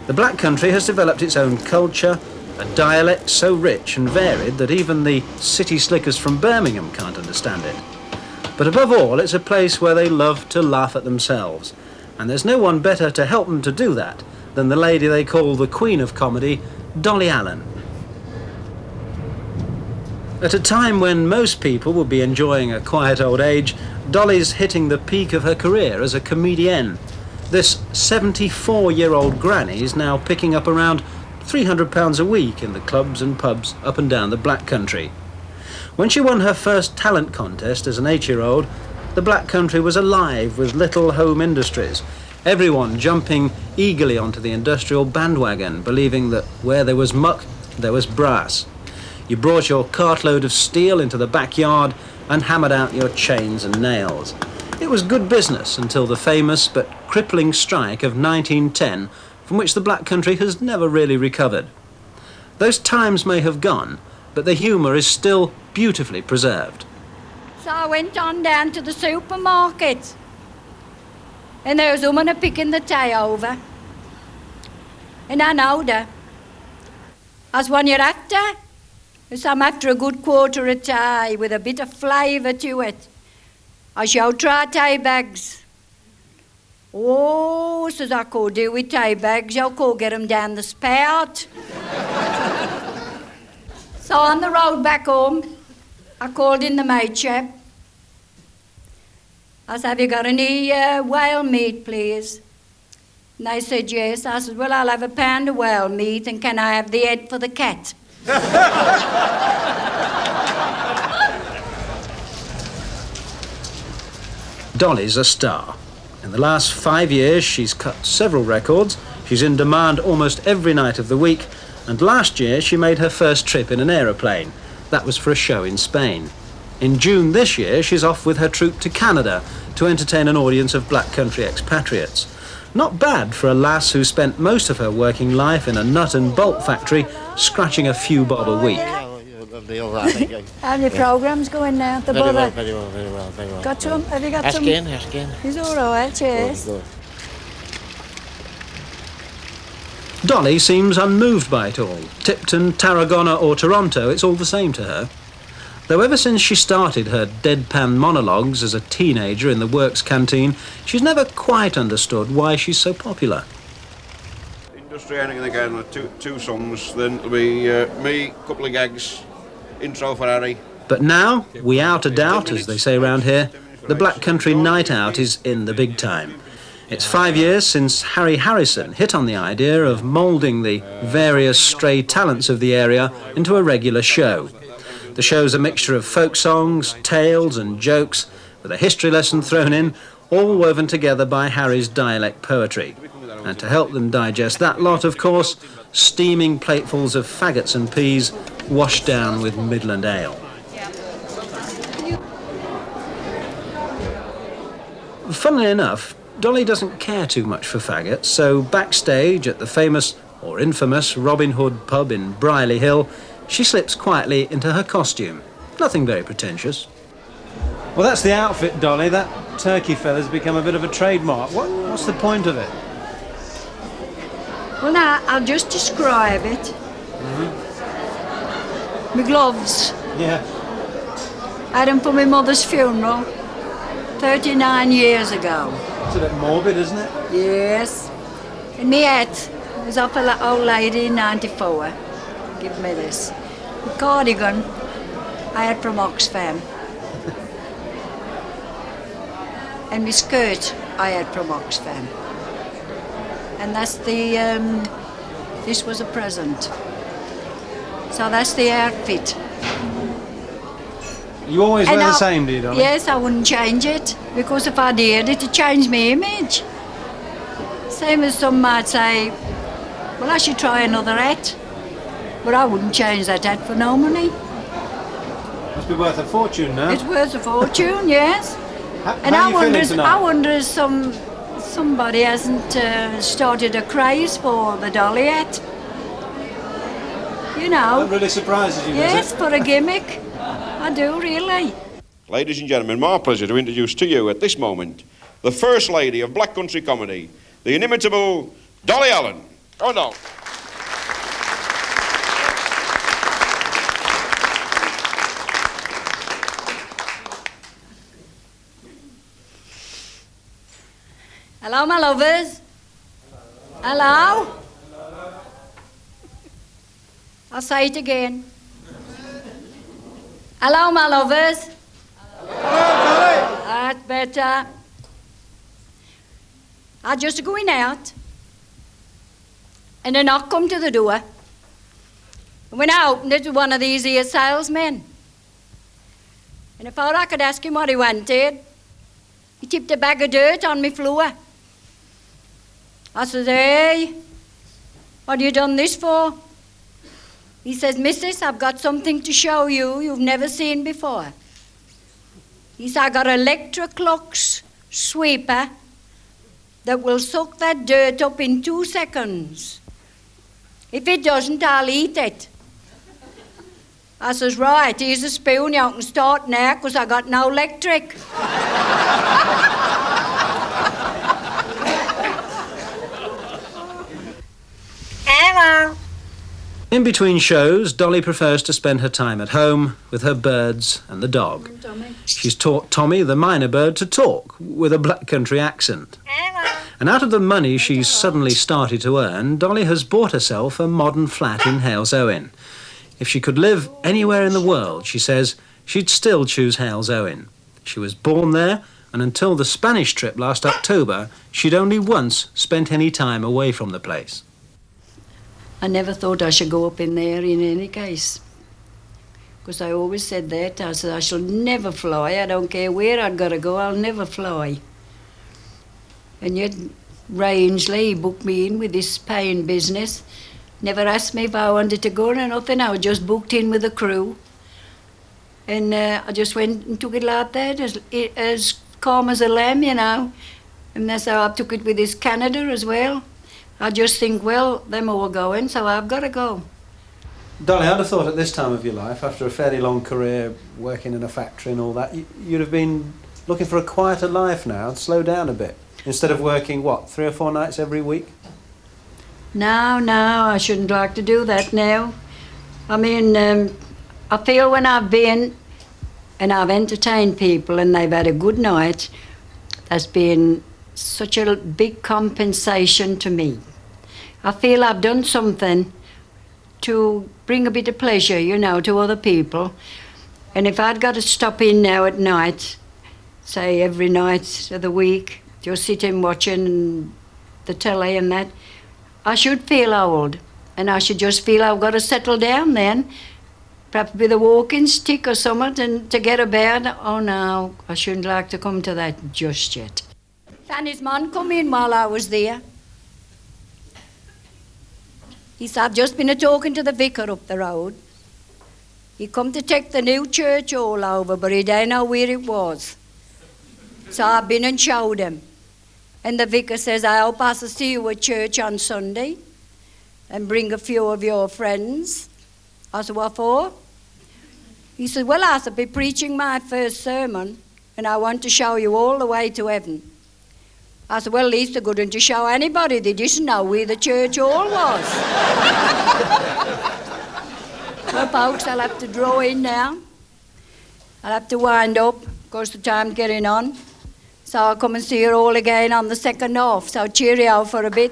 The Black Country has developed its own culture, a dialect so rich and varied that even the city slickers from Birmingham can't understand it. But above all, it's a place where they love to laugh at themselves, and there's no one better to help them to do that than the lady they call the Queen of Comedy, Dolly Allen. At a time when most people would be enjoying a quiet old age, Dolly's hitting the peak of her career as a comedienne. This 74-year-old granny is now picking up around £300 a week in the clubs and pubs up and down the Black Country. When she won her first talent contest as an 8-year-old, the Black Country was alive with little home industries, everyone jumping eagerly onto the industrial bandwagon, believing that where there was muck, there was brass. You brought your cartload of steel into the backyard and hammered out your chains and nails. It was good business until the famous but crippling strike of 1910, from which the Black Country has never really recovered. Those times may have gone, but the humour is still beautifully preserved. So I went on down to the supermarket, and there was a woman picking the tea over. And I knowed her. As one you're after, so I'm after a good quarter of tea with a bit of flavour to it. I shall try tea bags. Oh, says I could do with tea bags, I could get them down the spout. So on the road back home, I called in the maid shop. I said, have you got any whale meat, please? And they said yes. I said, well, I'll have a pound of whale meat, and can I have the head for the cat? Dolly's a star. In the last 5 years, she's cut several records. She's in demand almost every night of the week. And last year, she made her first trip in an aeroplane. That was for a show in Spain. In June this year, she's off with her troupe to Canada to entertain an audience of Black Country expatriates. Not bad for a lass who spent most of her working life in a nut and bolt factory, scratching a few bob a week. How are your programmes going now? The Very bother? well. Got some? Have you got some? Ask again. He's all right, cheers. Good. Dolly seems unmoved by it all. Tipton, Tarragona or Toronto, it's all the same to her. Though ever since she started her deadpan monologues as a teenager in the works canteen, she's never quite understood why she's so popular. Industry, anything again, two songs, then it'll be me, couple of gags, intro for Harry. But now, without a doubt, as they say around here, the Black Country night out is in the big time. It's 5 years since Harry Harrison hit on the idea of moulding the various stray talents of the area into a regular show. The show's a mixture of folk songs, tales and jokes, with a history lesson thrown in, all woven together by Harry's dialect poetry. And to help them digest that lot, of course, steaming platefuls of faggots and peas washed down with Midland ale. Funnily enough, Dolly doesn't care too much for faggots, so backstage at the famous, or infamous, Robin Hood pub in Brierley Hill, she slips quietly into her costume. Nothing very pretentious. Well, that's the outfit, Dolly. That turkey feather's become a bit of a trademark. What's the point of it? Well, now, I'll just describe it. My gloves. Yeah. I had them for my mother's funeral 39 years ago. It's a bit morbid, isn't it? Yes. And my hat was off an old lady in 94. Give me this. The cardigan I had from Oxfam. And my skirt I had from Oxfam. And that's the, this was a present. So that's the outfit. You always wear the same, do you, Dolly? Yes, I wouldn't change it, because if I did, it'd change my image. Same as some might say, well, I should try another hat. But I wouldn't change that hat for no money. Must be worth a fortune now. It's worth a fortune, yes. And how are you feeling tonight? I wonder if somebody hasn't started a craze for the Dolly hat. You know. That really surprises you, yes, does it? for a gimmick. I do, really. Ladies and gentlemen, my pleasure to introduce to you at this moment the First Lady of Black Country Comedy, the inimitable Dolly Allen. Oh no. Hello, my lovers. Hello. I'll say it again. Hello, my lovers. Hello, that's better. I just going out, and a knock come to the door. And when I opened it, it was one of these here salesmen. And I thought I could ask him what he wanted. He tipped a bag of dirt on my floor. I says, hey, what have you done this for? He says, Missus, I've got something to show you you've never seen before. He said, I got an Electrolux sweeper that will suck that dirt up in 2 seconds. If it doesn't, I'll eat it. I says, right, here's a spoon, you can start now, because I got no electric. Hello. In between shows, Dolly prefers to spend her time at home with her birds and the dog. She's taught Tommy, the minor bird, to talk with a black country accent. And out of the money she's suddenly started to earn, Dolly has bought herself a modern flat in Hal Owen. If she could live anywhere in the world, she says, she'd still choose Hal Owen. She was born there, and until the Spanish trip last October, she'd only once spent any time away from the place. I never thought I should go up in there in any case. Because I always said that. I said, I shall never fly. I don't care where I've got to go, I'll never fly. And yet, Rangeley booked me in with this paying business. Never asked me if I wanted to go or nothing. I was just booked in with the crew. And I just went and took it like that, as calm as a lamb, you know. And that's how I took it with this Canada as well. I just think, well, them all going, so I've got to go. Dolly, I'd have thought at this time of your life, after a fairly long career working in a factory and all that, you'd have been looking for a quieter life now, slow down a bit, instead of working, what, 3 or 4 nights every week? No, I shouldn't like to do that now. I mean, I feel when I've been and I've entertained people and they've had a good night, that's been such a big compensation to me. I feel I've done something to bring a bit of pleasure, you know, to other people. And if I'd got to stop in now at night, say every night of the week, just sitting watching the telly and that, I should feel old. And I should just feel I've got to settle down then. Perhaps with a walking stick or something and to get about. Oh no, I shouldn't like to come to that just yet. Fanny's man come in while I was there. He said, I've just been a-talking to the vicar up the road. He come to take the new church all over, but he didn't know where it was. So I've been and showed him. And the vicar says, I hope I shall see you at church on Sunday and bring a few of your friends. I said, what for? He said, well, I shall be preaching my first sermon and I want to show you all the way to heaven. I said, well, at least I couldn't to show anybody. They didn't know where the church hall was. Well, folks, I'll have to draw in now. I'll have to wind up. Of course, the time's getting on. So I'll come and see you all again on the second half. So cheerio for a bit.